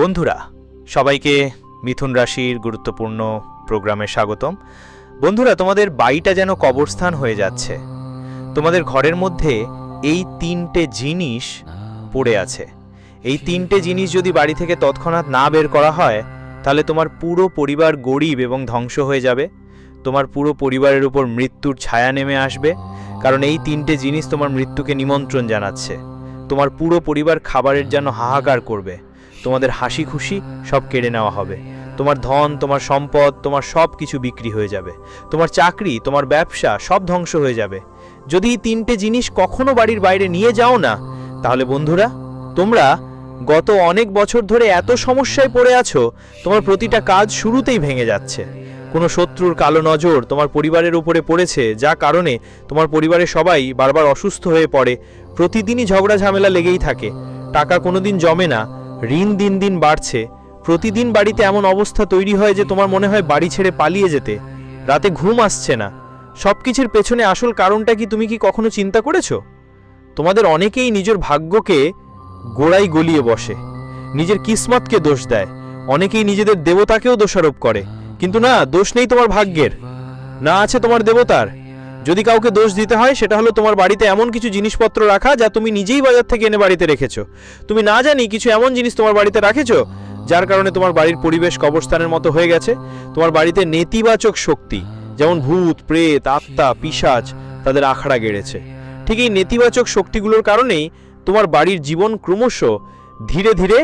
বন্ধুরা সবাইকে মিথুন রাশির গুরুত্বপূর্ণ প্রোগ্রামে স্বাগতম। বন্ধুরা, তোমাদের বাড়িটা যেন কবরস্থান হয়ে যাচ্ছে। তোমাদের ঘরের মধ্যে এই তিনটে জিনিস পড়ে আছে। এই তিনটে জিনিস যদি বাড়ি থেকে তৎক্ষণাৎ না বের করা হয় তাহলে তোমার পুরো পরিবার গরিব এবং ধ্বংস হয়ে যাবে। তোমার পুরো পরিবারের উপর মৃত্যুর ছায়া নেমে আসবে, কারণ এই তিনটে জিনিস তোমার মৃত্যুকে নিমন্ত্রণ জানাচ্ছে। তোমার পুরো পরিবার খাবারের জন্য হাহাকার করবে। তোমাদের হাসি খুশি সব কেড়ে নেওয়া হবে। তোমার ধন, তোমার সম্পদ, তোমার সব কিছু বিক্রি হয়ে যাবে। তোমার চাকরি, তোমার ব্যবসা সব ধ্বংস হয়ে যাবে। যদি এই তিনটে জিনিস কখনো বাড়ির বাইরে নিয়ে যাও না, তাহলে বন্ধুরা তোমরা গত অনেক বছর ধরে এত সমস্যায় পড়ে আছো, তোমার প্রতিটা কাজ শুরুতেই ভেঙে যাচ্ছে। কোনো শত্রুর কালো নজর তোমার পরিবারের উপরে পড়েছে, যা কারণে তোমার পরিবারের সবাই বারবার অসুস্থ হয়ে পড়ে। প্রতিদিনই ঝগড়া ঝামেলা লেগেই থাকে। টাকা কোনোদিন জমে না, ঋণ দিন দিন বাড়ছে। প্রতিদিন বাড়িতে এমন অবস্থা তৈরি হয় যে তোমার মনে হয় বাড়ি ছেড়ে পালিয়ে যেতে। রাতে ঘুম আসছে না। সব কিছুর পেছনে আসল কারণটা কি তুমি কি কখনো চিন্তা করেছো? তোমাদের অনেকেই নিজের ভাগ্যকে গোড়ায় গলিয়ে বসে, নিজের কিসমতকে দোষ দেয়। অনেকেই নিজেদের দেবতাকেও দোষারোপ করে, কিন্তু না, দোষ নেই তোমার ভাগ্যের, না আছে তোমার দেবতার। যদি কাউকে দোষ দিতে হয় সেটা হলো তোমার বাড়িতে এমন কিছু জিনিসপত্র রাখা যা তুমি নিজেই বাজার থেকে এনে বাড়িতে রেখেছো। তুমি না জানি কিছু এমন জিনিস তোমার বাড়িতে রাখেছো যার কারণে তোমার বাড়ির পরিবেশ কবরস্থানের মতো হয়ে গেছে। তোমার বাড়িতে নেতিবাচক শক্তি যেমন ভূত, প্রেত, আত্মা, পিশাচ তাদের আখড়া গেড়েছে। ঠিক এই নেতিবাচক শক্তিগুলোর কারণেই তোমার বাড়ির জীবন ক্রমশ ধীরে ধীরে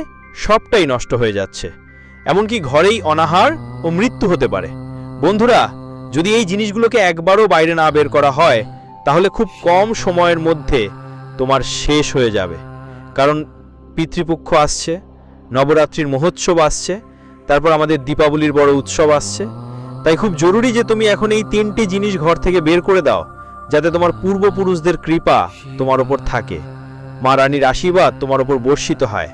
সবটাই নষ্ট হয়ে যাচ্ছে। এমনকি ঘরেই অনাহার ও মৃত্যু হতে পারে। বন্ধুরা, যদি এই জিনিসগুলোকে একবারও বাইরে না বের করা হয় তাহলে খুব কম সময়ের মধ্যে তোমার শেষ হয়ে যাবে। কারণ পিতৃপক্ষ আসছে, নবরাত্রির মহোৎসব আসছে, তারপর আমাদের দীপাবলির বড় উৎসব আসছে। তাই খুব জরুরি যে তুমি এখন এই তিনটি জিনিস ঘর থেকে বের করে দাও, যাতে তোমার পূর্বপুরুষদের কৃপা তোমার ওপর থাকে, মা রানীর আশীর্বাদ তোমার ওপর বর্ষিত হয়।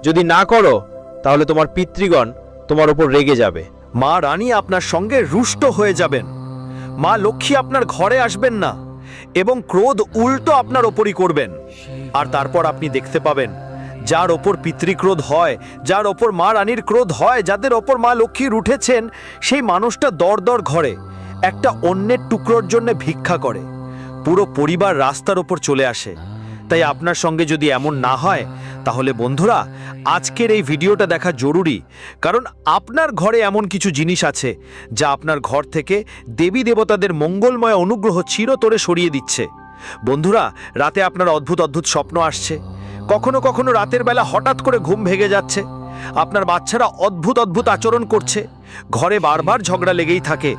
যদি না করো তাহলে তোমার পিতৃগণ তোমার ওপর রেগে যাবে। মা রানী আপনার সঙ্গে রুষ্ট হয়ে যাবেন। মা লক্ষ্মী আপনার ঘরে আসবেন না এবং ক্রোধ উল্টো আপনার ওপরই করবেন। আর তারপর আপনি দেখতে পাবেন যার ওপর পিতৃক্রোধ হয়, যার ওপর মা রানীর ক্রোধ হয়, যাদের ওপর মা লক্ষ্মী উঠেছেন, সেই মানুষটা দর দর ঘরে একটা অন্যের টুকরোর জন্য ভিক্ষা করে। পুরো পরিবার রাস্তার ওপর চলে আসে। তাই আপনার সঙ্গে যদি এমন না হয় তাহলে বন্ধুরা আজকের এই ভিডিওটা দেখা জরুরি, কারণ আপনার ঘরে এমন কিছু জিনিস আছে যা আপনার ঘর থেকে দেবী দেবতাদের মঙ্গলময় অনুগ্রহ চিরতরে সরিয়ে দিচ্ছে। বন্ধুরা, রাতে আপনার অদ্ভুত অদ্ভুত স্বপ্ন আসছে। কখনো কখনো রাতের বেলা হঠাৎ করে ঘুম ভেঙে যাচ্ছে। আপনার বাচ্চারা অদ্ভুত অদ্ভুত আচরণ করছে। ঘরে বারবার ঝগড়া লেগেই থাকে।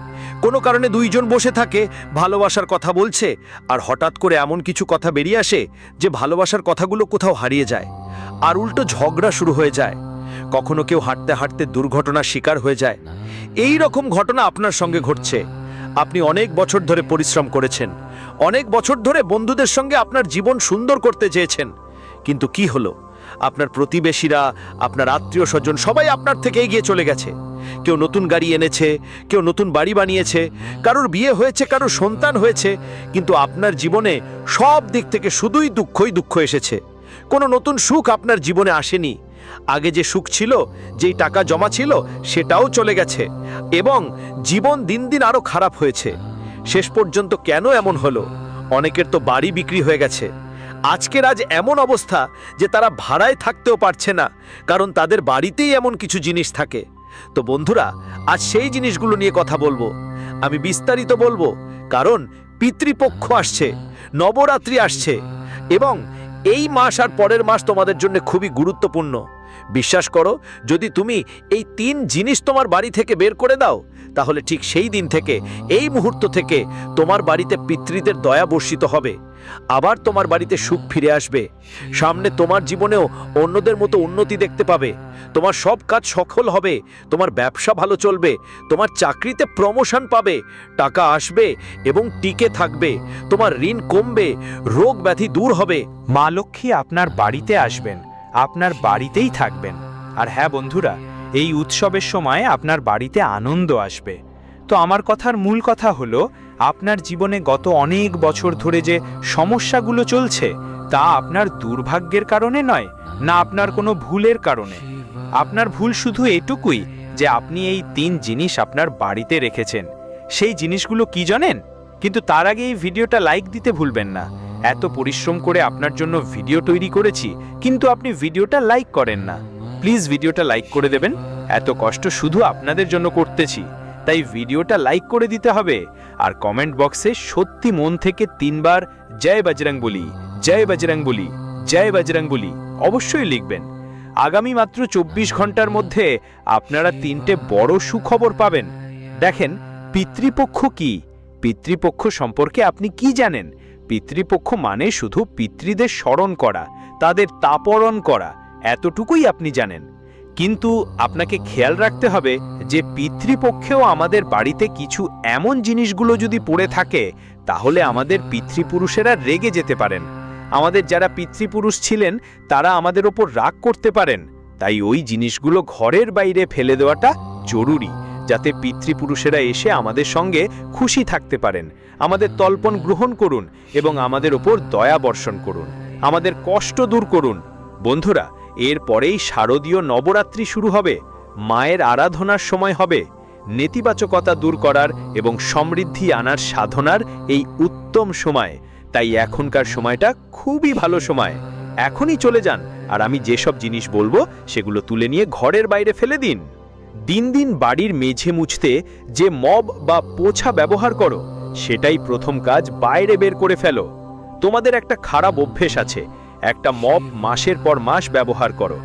কোনো কারণে দুইজন বসে থাকে, ভালোবাসার কথা বলছে, আর হঠাৎ করে এমন কিছু কথা বেরিয়ে আসে যে ভালোবাসার কথাগুলো কোথাও হারিয়ে যায়, আর উল্টো ঝগড়া শুরু হয়ে যায়। কখনো কেউ হাঁটতে হাঁটতে দুর্ঘটনার শিকার হয়ে যায়। এই রকম ঘটনা আপনার সঙ্গে ঘটছে। আপনি অনেক বছর ধরে পরিশ্রম করেছেন, অনেক বছর ধরে বন্ধুদের সঙ্গে আপনার জীবন সুন্দর করতে চেয়েছেন, কিন্তু কি হলো? আপনার প্রতিবেশীরা, আপনার আত্মীয় স্বজন সবাই আপনার থেকে এগিয়ে চলে গেছে। কেউ নতুন গাড়ি এনেছে, কেউ নতুন বাড়ি বানিয়েছে, কারোর বিয়ে হয়েছে, কারোর সন্তান হয়েছে, কিন্তু আপনার জীবনে সব দিক থেকে শুধুই দুঃখই দুঃখ এসেছে। কোনো নতুন সুখ আপনার জীবনে আসেনি। আগে যে সুখ ছিল, যেই টাকা জমা ছিল, সেটাও চলে গেছে এবং জীবন দিন দিন আরো খারাপ হয়েছে। শেষ পর্যন্ত কেন এমন হলো? অনেকের তো বাড়ি বিক্রি হয়ে গেছে। আজকের আজ এমন অবস্থা যে তারা ভাড়ায় থাকতেও পারছে না, কারণ তাদের বাড়িতেই এমন কিছু জিনিস থাকে। তো বন্ধুরা, আজ সেই জিনিসগুলো নিয়ে কথা বলবো। আমি বিস্তারিত বলবো, কারণ পিতৃপক্ষ আসছে, নবরাত্রি আসছে এবং এই মাস আর পরের মাস তোমাদের জন্য খুবই গুরুত্বপূর্ণ। বিশ্বাস করো, যদি তুমি এই তিন জিনিস তোমার বাড়ি থেকে বের করে দাও তাহলে ঠিক সেই দিন থেকে, এই মুহূর্ত থেকে তোমার বাড়িতে পিতৃদের দয়া বর্ষিত হবে। আবার তোমার বাড়িতে সুখ ফিরে আসবে। সামনে তোমার জীবনেও অন্যদের মতো উন্নতি দেখতে পাবে। তোমার সব কাজ সফল হবে, তোমার ব্যবসা ভালো চলবে, তোমার চাকরিতে প্রমোশন পাবে, টাকা আসবে এবং টিকে থাকবে, তোমার ঋণ কমবে, রোগ ব্যাধি দূর হবে। মা লক্ষ্মী আপনার বাড়িতে আসবেন, আপনার বাড়িতেই থাকবেন। আর হ্যাঁ বন্ধুরা, এই উৎসবের সময় আপনার বাড়িতে আনন্দ আসবে। তো আমার কথার মূল কথা হলো, আপনার জীবনে গত অনেক বছর ধরে যে সমস্যাগুলো চলছে তা আপনার দুর্ভাগ্যের কারণে নয়, না আপনার কোনো ভুলের কারণে। আপনার ভুল শুধু এটুকুই যে আপনি এই 3 জিনিস আপনার বাড়িতে রেখেছেন। সেই জিনিসগুলো কি জানেন? কিন্তু তার আগে এই ভিডিওটা লাইক দিতে ভুলবেন না। এত পরিশ্রম করে আপনার জন্য ভিডিও তৈরি করেছি, কিন্তু আপনি ভিডিওটা লাইক করেন না। প্লিজ ভিডিওটা লাইক করে দেবেন। এত কষ্ট শুধু আপনাদের জন্য করতেছি, তাই ভিডিওটা লাইক করে দিতে হবে। আর কমেন্ট বক্সে সত্যি মন থেকে 3 বার জয় বজরংবলী, জয় বজরংবলী, জয় বজরংবলী অবশ্যই লিখবেন। আগামী মাত্র 24 ঘন্টার মধ্যে আপনারা 3টে বড় সুখবর পাবেন। দেখেন, পিতৃপক্ষ কি? পিতৃপক্ষ সম্পর্কে আপনি কি জানেন? পিতৃপক্ষ মানে শুধু পিতৃদের স্মরণ করা, তাদের তাপরণ করা, এতটুকুই আপনি জানেন। কিন্তু আপনাকে খেয়াল রাখতে হবে যে পিতৃপক্ষেও আমাদের বাড়িতে কিছু এমন জিনিসগুলো যদি পড়ে থাকে, তাহলে আমাদের পিতৃপুরুষেরা রেগে যেতে পারেন। আমাদের যারা পিতৃপুরুষ ছিলেন তারা আমাদের ওপর রাগ করতে পারেন। তাই ওই জিনিসগুলো ঘরের বাইরে ফেলে দেওয়াটা জরুরি, যাতে পিতৃপুরুষেরা এসে আমাদের সঙ্গে খুশি থাকতে পারেন। আমাদের তর্পণ গ্রহণ করুন এবং আমাদের ওপর দয়া বর্ষণ করুন, আমাদের কষ্ট দূর করুন। বন্ধুরা, এরপরেই শারদীয় নবরাত্রি শুরু হবে। মায়ের আরাধনার সময় হবে। নেতিবাচকতা দূর করার এবং সমৃদ্ধি আনার সাধনার এই উত্তম সময়। তাই এখনকার সময়টা খুবই ভালো সময়। এখনই চলে যান, আর আমি যেসব জিনিস বলবো সেগুলো তুলে নিয়ে ঘরের বাইরে ফেলে দিন। দিন দিন বাড়ির মেঝে মুছতে যে মব বা পোছা ব্যবহার করো, সেটাই প্রথম কাজ বাইরে বের করে ফেলো। তোমাদের একটা খারাপ অভ্যেস আছে, একটা মপ মাসের পর মাস ব্যবহার করো।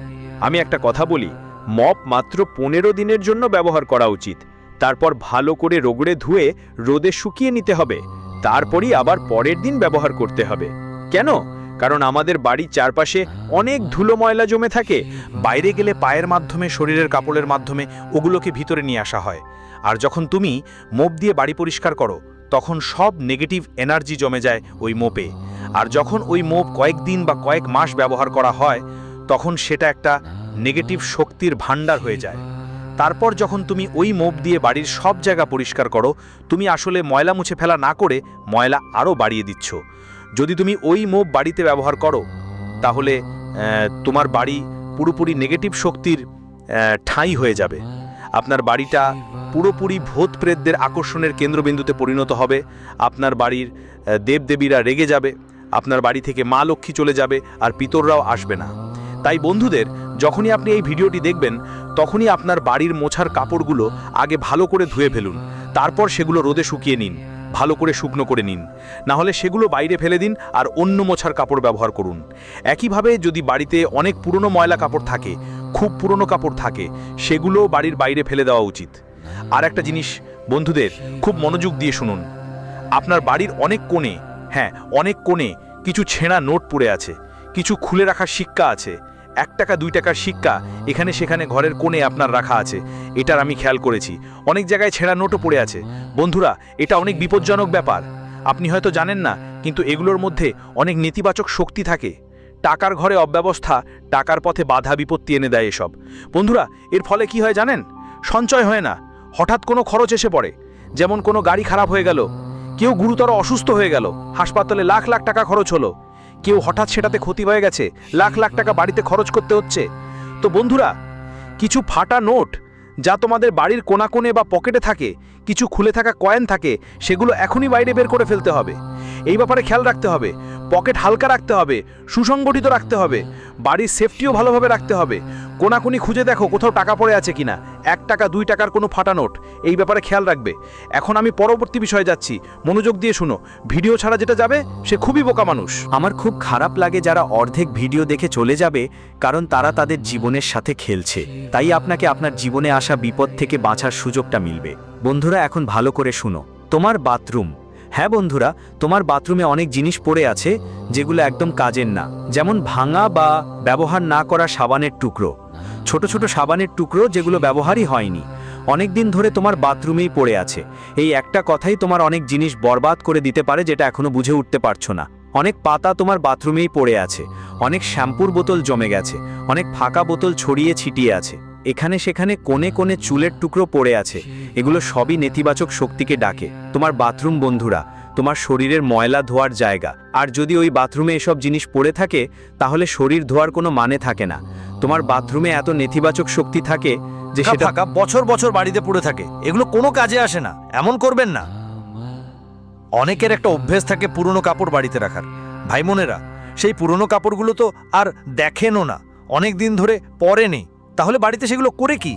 আমি একটা কথা বলি, মপ মাত্র 15 দিনের জন্য ব্যবহার করা উচিত। তারপর ভালো করে রগড়ে ধুয়ে রোদে শুকিয়ে নিতে হবে। তারপরই আবার পরের দিন ব্যবহার করতে হবে। কেন? কারণ আমাদের বাড়ির চারপাশে অনেক ধুলো ময়লা জমে থাকে। বাইরে গেলে পায়ের মাধ্যমে, শরীরের কাপড়ের মাধ্যমে ওগুলোকে ভিতরে নিয়ে আসা হয়। আর যখন তুমি মোপ দিয়ে বাড়ি পরিষ্কার করো, তখন সব নেগেটিভ এনার্জি জমে যায় ওই মোপে। আর যখন ওই মোপ কয়েকদিন বা কয়েক মাস ব্যবহার করা হয়, তখন সেটা একটা নেগেটিভ শক্তির ভাণ্ডার হয়ে যায়। তারপর যখন তুমি ওই মোপ দিয়ে বাড়ির সব জায়গা পরিষ্কার করো, তুমি আসলে ময়লা মুছে ফেলা না করে ময়লা আরও বাড়িয়ে দিচ্ছ। যদি তুমি ওই মোপ বাড়িতে ব্যবহার করো, তাহলে তোমার বাড়ি পুরোপুরি নেগেটিভ শক্তির ঠাঁই হয়ে যাবে। আপনার বাড়িটা পুরোপুরি ভূত প্রেতদের আকর্ষণের কেন্দ্রবিন্দুতে পরিণত হবে। আপনার বাড়ির দেবদেবীরা রেগে যাবে, আপনার বাড়ি থেকে মা লক্ষ্মী চলে যাবে, আর পিতররাও আসবে না। তাই বন্ধুদের, যখনই আপনি এই ভিডিওটি দেখবেন, তখনই আপনার বাড়ির মোছার কাপড়গুলো আগে ভালো করে ধুয়ে ফেলুন। তারপর সেগুলো রোদে শুকিয়ে নিন, ভালো করে শুকনো করে নিন। না হলে সেগুলো বাইরে ফেলে দিন আর অন্য মোছার কাপড় ব্যবহার করুন। একইভাবে যদি বাড়িতে অনেক পুরনো ময়লা কাপড় থাকে, খুব পুরনো কাপড় থাকে, সেগুলো বাড়ির বাইরে ফেলে দেওয়া উচিত। আর একটা জিনিস বন্ধুদের, খুব মনোযোগ দিয়ে শুনুন। আপনার বাড়ির অনেক কোণে, হ্যাঁ অনেক কোণে কিছু ছেঁড়া নোট পড়ে আছে, কিছু খুলে রাখার সিক্কা আছে। 1 টাকা 2 টাকার সিক্কা এখানে সেখানে ঘরের কোণে আপনার রাখা আছে। এটার আমি খেয়াল করেছি, অনেক জায়গায় ছেঁড়া নোটও পড়ে আছে। বন্ধুরা, এটা অনেক বিপজ্জনক ব্যাপার। আপনি হয়তো জানেন না, কিন্তু এগুলোর মধ্যে অনেক নেতিবাচক শক্তি থাকে। টাকার ঘরে অব্যবস্থা টাকার পথে বাধা বিপত্তি এনে দেয় এসব। বন্ধুরা, এর ফলে কি হয় জানেন? সঞ্চয় হয় না, হঠাৎ কোনো খরচ এসে পড়ে। যেমন কোনো গাড়ি খারাপ হয়ে গেল, কেউ গুরুতর অসুস্থ হয়ে গেল, হাসপাতালে লাখ লাখ টাকা খরচ হলো, কেউ হঠাৎ সেটাতে ক্ষতি হয়ে গেছে, লাখ লাখ টাকা বাড়িতে খরচ করতে হচ্ছে। তো বন্ধুরা, কিছু ফাটা নোট যা তোমাদের বাড়ির কোণে বা পকেটে থাকে, কিছু খুলে থাকা কয়েন থাকে, সেগুলো এখনই বাইরে বের করে ফেলতে হবে। এই ব্যাপারে খেয়াল রাখতে হবে। পকেট হালকা রাখতে হবে, সুসংগঠিত রাখতে হবে, বাড়ির সেফটিও ভালোভাবে রাখতে হবে। কোনাকুনি খুঁজে দেখো কোথাও টাকা পড়ে আছে কিনা, 1 টাকা 2 টাকার কোনো ফাটা নোট, এই ব্যাপারে খেয়াল রাখবে। এখন আমি পরবর্তী বিষয়ে যাচ্ছি, মনোযোগ দিয়ে শুনো। ভিডিও ছাড়া যেটা যাবে সে খুবই বোকা মানুষ। আমার খুব খারাপ লাগে যারা অর্ধেক ভিডিও দেখে চলে যাবে, কারণ তারা তাদের জীবনের সাথে খেলছে। তাই আপনাকে আপনার জীবনে আসা বিপদ থেকে বাঁচার সুযোগটা মিলবে। বন্ধুরা, এখন ভালো করে শুনো। তোমার বাথরুম, হ্যাঁ বন্ধুরা, তোমার বাথরুমে অনেক জিনিস পড়ে আছে যেগুলো একদম কাজের না। যেমন ভাঙা বা ব্যবহার না করা সাবানের টুকরো, ছোট ছোট সাবানের টুকরো যেগুলো ব্যবহারই হয়নি, অনেক দিন ধরে তোমার বাথরুমেই পড়ে আছে। এই একটা কথাই তোমার অনেক জিনিস বরবাদ করে দিতে পারে, যেটা এখনো বুঝে উঠতে পারছো না। অনেক পাতা তোমার বাথরুমেই পড়ে আছে, অনেক শ্যাম্পুর বোতল জমে গেছে, অনেক ফাঁকা বোতল ছড়িয়ে ছিটিয়ে আছে, এখানে সেখানে কোণে কোণে চুলের টুকরো পড়ে আছে। এগুলো সবই নেতিবাচক শক্তিকে ডাকে। তোমার বাথরুম বন্ধুরা, তোমার শরীরের ময়লা ধোয়ার জায়গা। আর যদি ওই বাথরুমে এসব জিনিস পড়ে থাকে তাহলে শরীর ধোয়ার কোনো মানে থাকে না। তোমার বাথরুমে এত নেতিবাচক শক্তি থাকে যে সেটা থাকা বছর বছর বাড়িতে পড়ে থাকে, এগুলো কোনো কাজে আসে না। এমন করবেন না। অনেকের একটা অভ্যেস থাকে পুরনো কাপড় বাড়িতে রাখার। ভাই বোনেরা, সেই পুরনো কাপড়গুলো তো আর দেখেনও না, অনেক দিন ধরে পরে নেই, তাহলে বাড়িতে সেগুলো করে কি?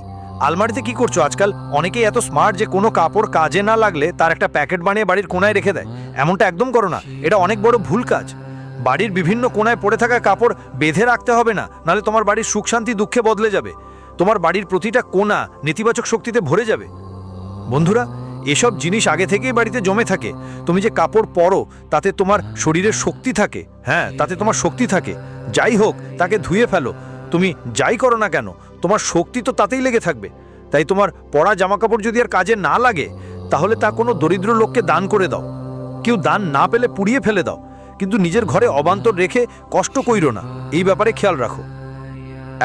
আলমারিতে কি করছো? আজকাল অনেকেই এত স্মার্ট যে কোনো কাপড় কাজে না লাগলে তার একটা প্যাকেট বানিয়ে বাড়ির কোনায় রেখে দেয়। এমনটা একদম করো না, এটা অনেক বড় ভুল কাজ। বাড়ির বিভিন্ন কোনায় পড়ে থাকা কাপড় বেঁধে রাখতে হবে না, নাহলে তোমার বাড়ির সুখ শান্তি দুঃখে বদলে যাবে। তোমার বাড়ির প্রতিটা কোণা নেতিবাচক শক্তিতে ভরে যাবে। বন্ধুরা, এসব জিনিস আগে থেকেই বাড়িতে জমে থাকে। তুমি যে কাপড় পরো তাতে তোমার শরীরের শক্তি থাকে, হ্যাঁ তাতে তোমার শক্তি থাকে। যাই হোক, তাকে ধুয়ে ফেলো। তুমি যাই করো না কেন, তোমার শক্তি তো তাতেই লেগে থাকবে। তাই তোমার পরা জামাকাপড় যদি আর কাজে না লাগে তাহলে তা কোনো দরিদ্র লোককে দান করে দাও। কেউ দান না পেলে পুড়িয়ে ফেলে দাও, কিন্তু নিজের ঘরে অবান্তর রেখে কষ্ট কইরো না। এই ব্যাপারে খেয়াল রাখো।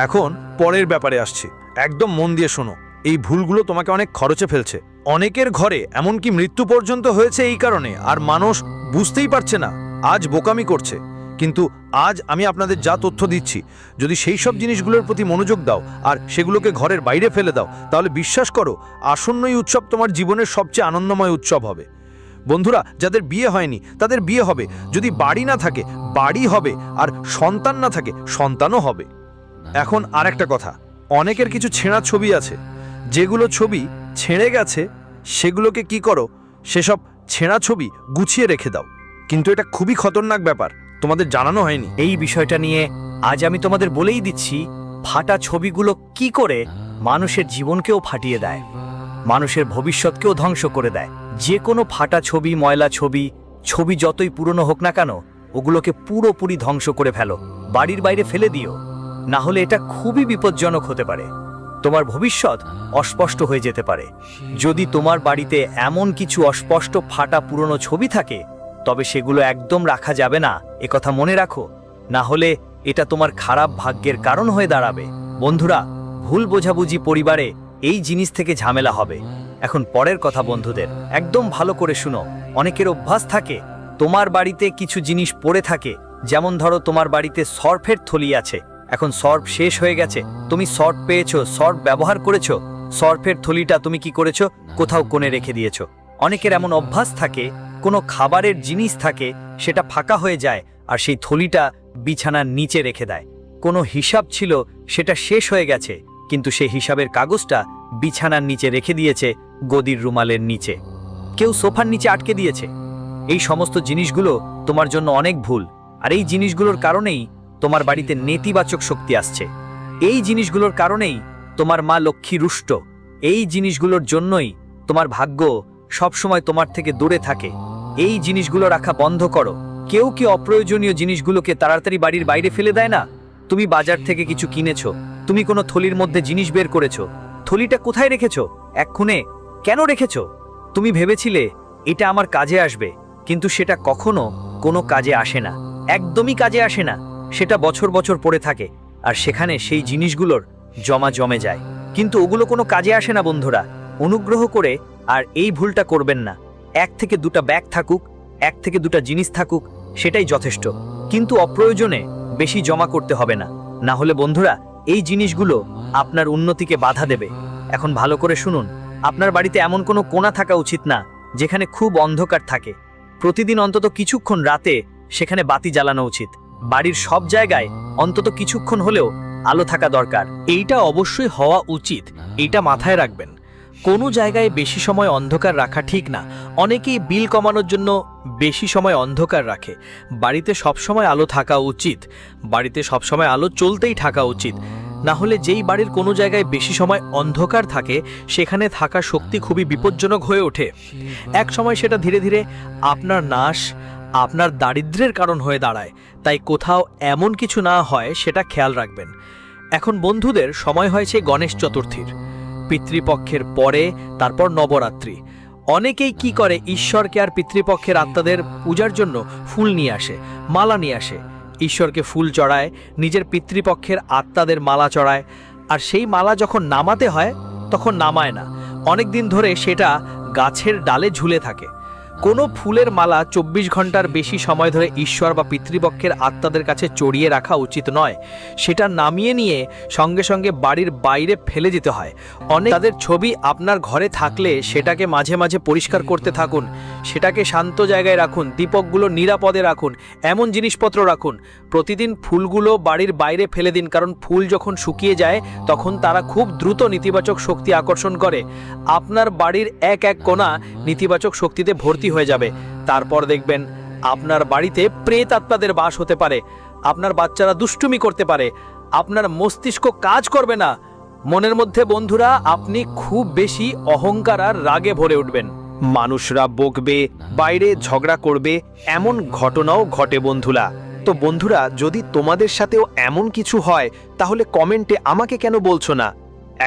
এখন পরের ব্যাপারে আসছি, একদম মন দিয়ে শোনো। এই ভুলগুলো তোমাকে অনেক খরচে ফেলছে। অনেকের ঘরে এমনকি মৃত্যু পর্যন্ত হয়েছে এই কারণে, আর মানুষ বুঝতেই পারছে না, আজ বোকামি করছে। কিন্তু আজ আমি আপনাদের যা তথ্য দিচ্ছি, যদি সেই সব জিনিসগুলোর প্রতি মনোযোগ দাও আর সেগুলোকে ঘরের বাইরে ফেলে দাও, তাহলে বিশ্বাস করো আসন্নই উৎসব তোমার জীবনের সবচেয়ে আনন্দময় উৎসব হবে। বন্ধুরা, যাদের বিয়ে হয়নি তাদের বিয়ে হবে, যদি বাড়ি না থাকে বাড়ি হবে, আর সন্তান না থাকে সন্তানও হবে। এখন আরেকটা কথা, অনেকের কিছু ছেঁড়া ছবি আছে, যেগুলো ছবি ছেড়ে গেছে সেগুলোকে কি করো, সেসব ছেঁড়া ছবি গুছিয়ে রেখে দাও। কিন্তু এটা খুবই খতরনাক ব্যাপার, তোমাদের জানানো হয়নি। এই বিষয়টা নিয়ে আজ আমি তোমাদের বলেই দিচ্ছি। ফাটা ছবিগুলো কি করে মানুষের জীবনকেও ফাটিয়ে দেয়, মানুষের ভবিষ্যৎকেও ধ্বংস করে দেয়। যে কোনো ফাটা ছবি, ময়লা ছবি, ছবি যতই পুরনো হোক না কেন, ওগুলোকে পুরোপুরি ধ্বংস করে ফেলো, বাড়ির বাইরে ফেলে দিও। না হলে এটা খুবই বিপজ্জনক হতে পারে, তোমার ভবিষ্যৎ অস্পষ্ট হয়ে যেতে পারে। যদি তোমার বাড়িতে এমন কিছু অস্পষ্ট ফাটা পুরনো ছবি থাকে তবে সেগুলো একদম রাখা যাবে না, একথা মনে রাখো। না হলে এটা তোমার খারাপ ভাগ্যের কারণ হয়ে দাঁড়াবে। বন্ধুরা, ভুল বোঝাবুঝি পরিবারে এই জিনিস থেকে ঝামেলা হবে। এখন পরের কথা বন্ধুদের, একদম ভালো করে শুনো। অনেকের অভ্যাস থাকে তোমার বাড়িতে কিছু জিনিস পড়ে থাকে, যেমন ধরো তোমার বাড়িতে সর্ফের থলি আছে, এখন সর্ফ শেষ হয়ে গেছে, তুমি সর্ফ পেয়েছো, সর্ফ ব্যবহার করেছো, সর্ফের থলিটা তুমি কি করেছো, কোথাও কোণে রেখে দিয়েছো। অনেকের এমন অভ্যাস থাকে কোনো খাবারের জিনিস থাকে, সেটা ফাঁকা হয়ে যায় আর সেই থলিটা বিছানার নিচে রেখে দেয়। কোনো হিসাব ছিল, সেটা শেষ হয়ে গেছে, কিন্তু সেই হিসাবের কাগজটা বিছানার নিচে রেখে দিয়েছে, গদির রুমালের নিচে, কেউ সোফার নিচে আটকে দিয়েছে। এই সমস্ত জিনিসগুলো তোমার জন্য অনেক ভুল, আর এই জিনিসগুলোর কারণেই তোমার বাড়িতে নেতিবাচক শক্তি আসছে। এই জিনিসগুলোর কারণেই তোমার মা লক্ষ্মী রুষ্ট। এই জিনিসগুলোর জন্যই তোমার ভাগ্য সবসময় তোমার থেকে দূরে থাকে। এই জিনিসগুলো রাখা বন্ধ করো। কেউ কি অপ্রয়োজনীয় জিনিসগুলোকে তাড়াতাড়ি বাড়ির বাইরে ফেলে দেয় না? তুমি বাজার থেকে কিছু কিনেছো, তুমি কোনো থলির মধ্যে জিনিস বের করেছো, থলিটা কোথায় রেখেছো? এক্ষুনে কেন রেখেছো? তুমি ভেবেছিলে এটা আমার কাজে আসবে, কিন্তু সেটা কখনো কোনো কাজে আসে না, একদমই কাজে আসে না। সেটা বছর বছর পড়ে থাকে, আর সেখানে সেই জিনিসগুলোর জমে যায়, কিন্তু ওগুলো কোনো কাজে আসে না। বন্ধুরা, অনুগ্রহ করে আর এই ভুলটা করবেন না। 1 থেকে 2টা ব্যাগ থাকুক, 1 থেকে 2টা জিনিস থাকুক, সেটাই যথেষ্ট, কিন্তু অপ্রয়োজনে বেশি জমা করতে হবে না। না হলে বন্ধুরা, এই জিনিসগুলো আপনার উন্নতিকে বাধা দেবে। এখন ভালো করে শুনুন, আপনার বাড়িতে এমন কোনো কোণা থাকা উচিত না যেখানে খুব অন্ধকার থাকে। প্রতিদিন অন্তত কিছুক্ষণ রাতে সেখানে বাতি জ্বালানো উচিত। বাড়ির সব জায়গায় অন্তত কিছুক্ষণ হলেও আলো থাকা দরকার। এইটা অবশ্যই হওয়া উচিত, এইটা মাথায় রাখবেন। কোনো জায়গায় বেশি সময় অন্ধকার রাখা ঠিক না। অনেকেই বিল কমানোর জন্য বেশি সময় অন্ধকার রাখে। বাড়িতে সবসময় আলো থাকা উচিত, বাড়িতে সবসময় আলো চলতেই থাকা উচিত। না হলে যেই বাড়ির কোনো জায়গায় বেশি সময় অন্ধকার থাকে সেখানে থাকা শক্তি খুবই বিপজ্জনক হয়ে ওঠে। এক সময় সেটা ধীরে ধীরে আপনার নাশ, আপনার দারিদ্র্যের কারণ হয়ে দাঁড়ায়। তাই কোথাও এমন কিছু না হয় সেটা খেয়াল রাখবেন। এখন বন্ধুদের সময় হয়েছে গণেশ চতুর্থীর, পিতৃপক্ষের পরে তারপর নবরাত্রি। অনেকেই কি করে, ঈশ্বরকে আর পিতৃপক্ষের আত্মাদের পূজার জন্য ফুল নিয়ে আসে, মালা নিয়ে আসে, ঈশ্বরকে ফুল চড়ায়, নিজের পিতৃপক্ষের আত্মাদের মালা চড়ায়, আর সেই মালা যখন নামাতে হয় তখন নামায় না। অনেক দিন ধরে সেটা গাছের ডালে ঝুলে থাকে। কোনো ফুলের মালা 24 ঘন্টার বেশি সময় ধরে ঈশ্বর বা পিতৃপক্ষের আত্মাদের কাছে চড়িয়ে রাখা উচিত নয়। সেটা নামিয়ে নিয়ে সঙ্গে সঙ্গে বাড়ির বাইরে ফেলে যেতে হয়। অনেক তাদের ছবি আপনার ঘরে থাকলে সেটাকে মাঝে মাঝে পরিষ্কার করতে থাকুন, সেটাকে শান্ত জায়গায় রাখুন, দীপকগুলো নিরাপদে রাখুন, এমন জিনিসপত্র রাখুন। প্রতিদিন ফুলগুলো বাড়ির বাইরে ফেলে দিন, কারণ ফুল যখন শুকিয়ে যায় তখন তারা খুব দ্রুত নেতিবাচক শক্তি আকর্ষণ করে। আপনার বাড়ির এক এক কোণা নেতিবাচক শক্তিতে ভর্তি হয়ে যাবে। তারপর দেখবেন আপনার বাড়িতে প্রেত আত্মাদের বাস হতে পারে, আপনার বাচ্চারা দুষ্টুমি করতে পারে, আপনার মস্তিষ্ক কাজ করবে না। মনের মধ্যে বন্ধুরা আপনি খুব বেশি অহংকার আর রাগে ভরে উঠবেন। মানুষরা বকবে, বাইরে ঝগড়া করবে, এমন ঘটনাও ঘটে বন্ধুরা। তো বন্ধুরা, যদি তোমাদের সাথেও এমন কিছু হয় তাহলে কমেন্টে আমাকে কেন বলছো না?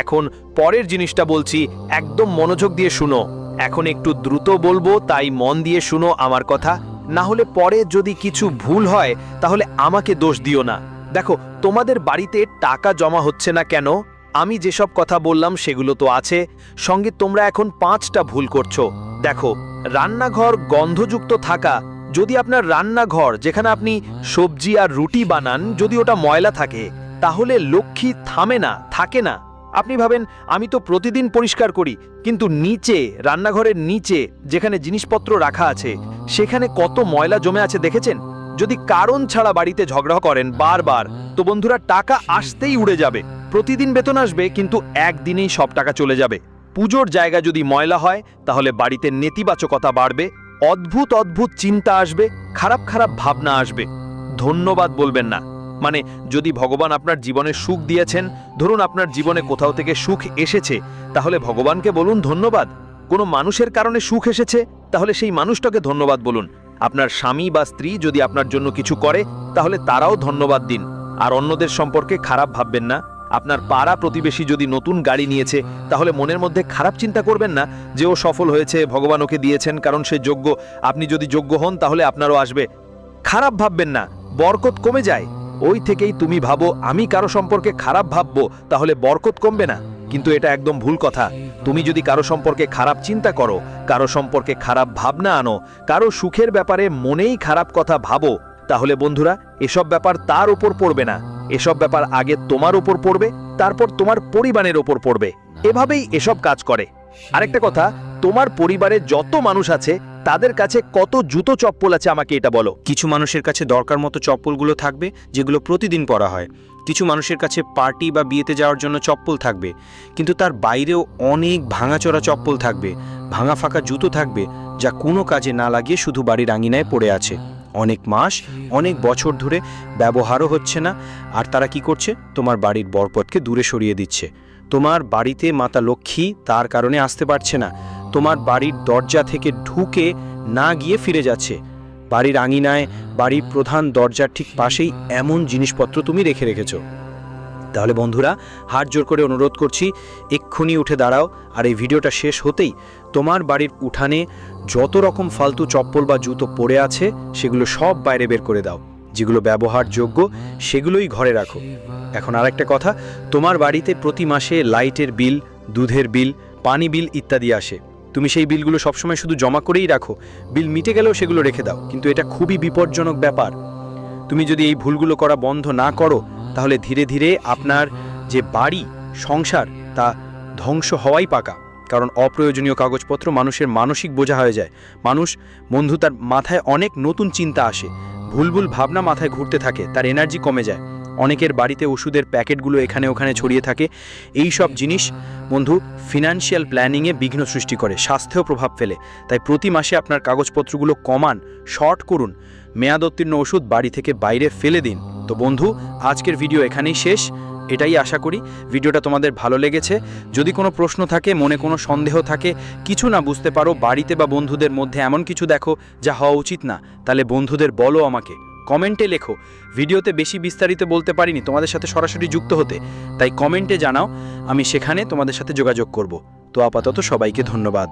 এখন পরের জিনিসটা বলছি, একদম মনোযোগ দিয়ে শুনো। এখন একটু দ্রুত বলবো, তাই মন দিয়ে শুনো আমার কথা, না হলে পরে যদি কিছু ভুল হয় তাহলে আমাকে দোষ দিও না। দেখো, তোমাদের বাড়িতে টাকা জমা হচ্ছে না কেন? আমি যেসব কথা বললাম সেগুলো তো আছে, সঙ্গে তোমরা এখন 5টা ভুল করছো। দেখো, রান্নাঘর গন্ধযুক্ত থাকা। যদি আপনার রান্নাঘর, যেখানে আপনি সবজি আর রুটি বানান, যদি ওটা ময়লা থাকে তাহলে লক্ষ্মী থাকে না। আপনি ভাবেন আমি তো প্রতিদিন পরিষ্কার করি, কিন্তু নিচে, রান্নাঘরের নিচে যেখানে জিনিসপত্র রাখা আছে সেখানে কত ময়লা জমে আছে দেখেছেন? যদি কারণ ছাড়া বাড়িতে ঝগড়া করেন বারবার, তো বন্ধুরা টাকা আসতেই উড়ে যাবে। প্রতিদিন বেতন আসবে, কিন্তু একদিনেই সব টাকা চলে যাবে। পুজোর জায়গা যদি ময়লা হয় তাহলে বাড়িতে নেতিবাচকতা বাড়বে, অদ্ভুত অদ্ভুত চিন্তা আসবে, খারাপ খারাপ ভাবনা আসবে। ধন্যবাদ বলবেন না। মানে যদি ভগবান আপনার জীবনে সুখ দিয়েছেন, ধরুন আপনার জীবনে কোথাও থেকে সুখ এসেছে, তাহলে ভগবানকে বলুন ধন্যবাদ। কোনো মানুষের কারণে সুখ এসেছে, তাহলে সেই মানুষটাকে ধন্যবাদ বলুন। আপনার স্বামী বা স্ত্রী যদি আপনার জন্য কিছু করে, তাহলে তারাও ধন্যবাদ দিন। আর অন্যদের সম্পর্কে খারাপ ভাববেন না। আপনার পাড়া প্রতিবেশী যদি নতুন গাড়ি নিয়েছে, তাহলে মনের মধ্যে খারাপ চিন্তা করবেন না যে ও সফল হয়েছে, ভগবান ওকে দিয়েছেন, কারণ সে যোগ্য। আপনি যদি যোগ্য হন তাহলে আপনারও আসবে। খারাপ ভাববেন না, বরকত কমে যায়। ওই থেকেই তুমি ভাবো আমি কারো সম্পর্কে খারাপ ভাববো, তাহলে বরকত কমবে না। কিন্তু এটা একদম ভুল কথা। তুমি যদি কারো সম্পর্কে খারাপ চিন্তা করো, কারো সম্পর্কে খারাপ ভাবনা আনো, কারো সুখের ব্যাপারে মনেই খারাপ কথা ভাবো, তাহলে বন্ধুরা এসব ব্যাপার তার উপর পড়বে না। এসব ব্যাপার আগে তোমার উপর পড়বে, তারপর তোমার পরিবারের উপর পড়বে। এভাবেই এসব কাজ করে। আরেকটা কথা, তোমার পরিবারে যত মানুষ আছে তাদের কাছে কত জুতো চপ্পল আছে আমাকে এটা বলো। কিছু মানুষের কাছে দরকার মতো চপ্পলগুলো থাকবে, যেগুলো প্রতিদিন পরা হয়। কিছু মানুষের কাছে পার্টি বা বিয়েতে যাওয়ার জন্য চপ্পল থাকবে, কিন্তু তার বাইরেও অনেক ভাঙাচোরা চপ্পল থাকবে, ভাঙা ফাঁকা জুতো থাকবে, যা কোনো কাজে না লাগিয়ে শুধু বাড়ির আঙিনায় পড়ে আছে। অনেক মাস, অনেক বছর ধরে ব্যবহারও হচ্ছে না। আর তারা কি করছে? তোমার বাড়ির বরপতকে দূরে সরিয়ে দিচ্ছে। তোমার বাড়িতে মাতা লক্ষ্মী তার কারণে আসতে পারছে না। তোমার বাড়ির দরজা থেকে ঢুকে না গিয়ে ফিরে যাচ্ছে। বাড়ির আঙিনায়, বাড়ির প্রধান দরজার ঠিক পাশেই এমন জিনিসপত্র তুমি রেখে রেখেছো। তাহলে বন্ধুরা, হাত জোর করে অনুরোধ করছি, এক্ষুনি উঠে দাঁড়াও। আর এই ভিডিওটা শেষ হতেই তোমার বাড়ির উঠানে যত রকম ফালতু চপ্পল বা জুতো পড়ে আছে সেগুলো সব বাইরে বের করে দাও। যেগুলো ব্যবহারযোগ্য সেগুলোই ঘরে রাখো। এখন আরেকটা কথা, তোমার বাড়িতে প্রতি মাসে লাইটের বিল, দুধের বিল, পানি বিল ইত্যাদি আসে। তুমি সেই বিলগুলো সবসময় শুধু জমা করেই রাখো। বিল মিটে গেলেও সেগুলো রেখে দাও, কিন্তু এটা খুবই বিপজ্জনক ব্যাপার। তুমি যদি এই ভুলগুলো করা বন্ধ না করো, তাহলে ধীরে ধীরে আপনার যে বাড়ি, সংসার, তা ধ্বংস হওয়াই পাকা। কারণ অপ্রয়োজনীয় কাগজপত্র মানুষের মানসিক বোঝা হয়ে যায়। বন্ধু, তার মাথায় অনেক নতুন চিন্তা আসে, ভুল ভাবনা মাথায় ঘুরতে থাকে, তার এনার্জি কমে যায়। অনেকের বাড়িতে ওষুধের প্যাকেটগুলো এখানে ওখানে ছড়িয়ে থাকে। এই সব জিনিস বন্ধু ফিনান্সিয়াল প্ল্যানিংয়ে বিঘ্ন সৃষ্টি করে, স্বাস্থ্যেও প্রভাব ফেলে। তাই প্রতি মাসে আপনার কাগজপত্রগুলো কমান, শর্ট করুন, মেয়াদোত্তীর্ণ ওষুধ বাড়ি থেকে বাইরে ফেলে দিন। তো বন্ধু, আজকের ভিডিও এখানেই শেষ। এটাই আশা করি ভিডিওটা তোমাদের ভালো লেগেছে। যদি কোনো প্রশ্ন থাকে, মনে কোনো সন্দেহ থাকে, কিছু না বুঝতে পারো, বাড়িতে বা বন্ধুদের মধ্যে এমন কিছু দেখো যা হওয়া উচিত না, তাহলে বন্ধুদের বলো, আমাকে কমেন্টে লেখো। ভিডিওতে বেশি বিস্তারিত বলতে পারিনি তোমাদের সাথে সরাসরি যুক্ত হতে, তাই কমেন্টে জানাও, আমি সেখানে তোমাদের সাথে যোগাযোগ করব। তো আপাতত সবাইকে ধন্যবাদ।